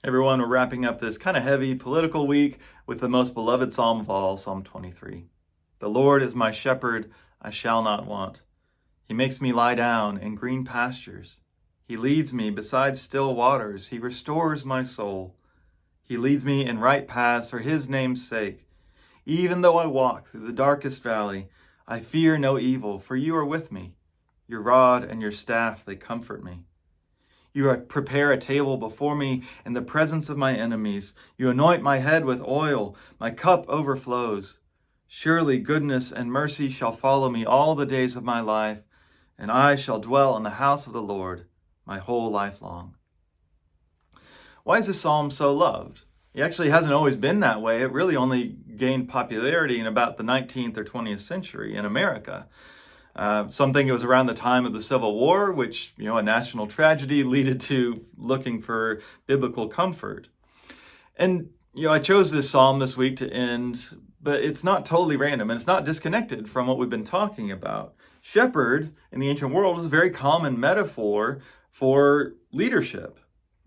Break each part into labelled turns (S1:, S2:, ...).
S1: Everyone, we're wrapping up this kind of heavy political week with the most beloved psalm of all, Psalm 23. The Lord is my shepherd, I shall not want. He makes me lie down in green pastures. He leads me beside still waters. He restores my soul. He leads me in right paths for his name's sake. Even though I walk through the darkest valley, I fear no evil, for you are with me. Your rod and your staff, they comfort me. You prepare a table before me in the presence of my enemies. You anoint my head with oil. My cup overflows. Surely goodness and mercy shall follow me all the days of my life, and I shall dwell in the house of the Lord my whole life long. Why is this psalm so loved? It actually hasn't always been that way. It really only gained popularity in about the 19th or 20th century in America. Some think it was around the time of the Civil War, which, a national tragedy led to looking for biblical comfort. And, I chose this psalm this week to end, but it's not totally random, and it's not disconnected from what we've been talking about. Shepherd in the ancient world was a very common metaphor for leadership.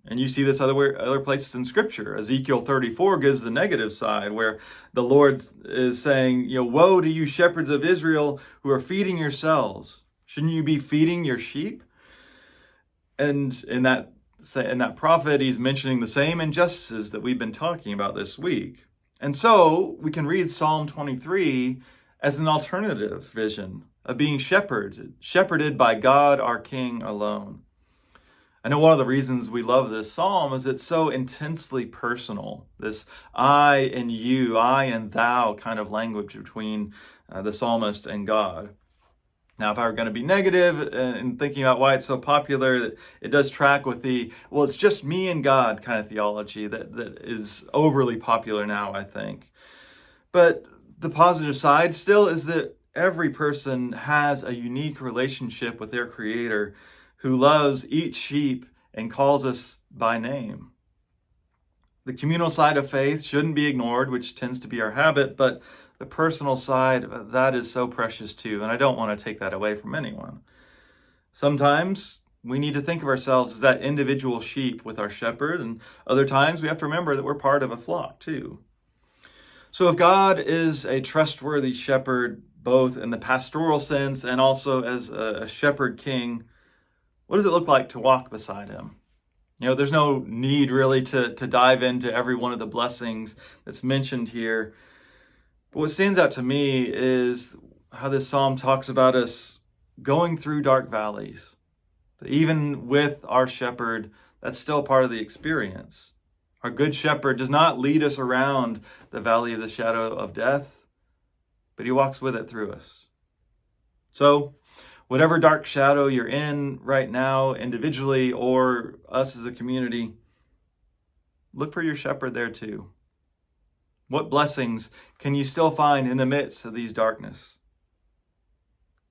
S1: And you see this other places in Scripture. Ezekiel 34 gives the negative side, where the Lord is saying, woe to you shepherds of Israel who are feeding yourselves. Shouldn't you be feeding your sheep? And in that prophet, he's mentioning the same injustices that we've been talking about this week. And so we can read Psalm 23 as an alternative vision of being shepherded by God, our King, alone. I know one of the reasons we love this psalm is it's so intensely personal. This I and you, I and thou kind of language between the psalmist and God. Now, if I were going to be negative and thinking about why it's so popular, it does track with it's just me and God kind of theology that is overly popular now, I think. But the positive side still is that every person has a unique relationship with their Creator, who loves each sheep and calls us by name. The communal side of faith shouldn't be ignored, which tends to be our habit, but the personal side, that is so precious too, and I don't want to take that away from anyone. Sometimes we need to think of ourselves as that individual sheep with our shepherd, and other times we have to remember that we're part of a flock too. So if God is a trustworthy shepherd, both in the pastoral sense and also as a shepherd king, what does it look like to walk beside him? There's no need really to dive into every one of the blessings that's mentioned here. But what stands out to me is how this psalm talks about us going through dark valleys. That even with our shepherd, that's still part of the experience. Our good shepherd does not lead us around the valley of the shadow of death, but he walks with it through us. So, whatever dark shadow you're in right now, individually or us as a community, look for your shepherd there too. What blessings can you still find in the midst of these darkness?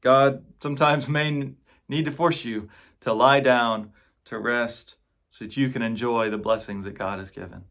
S1: God sometimes may need to force you to lie down, to rest, so that you can enjoy the blessings that God has given.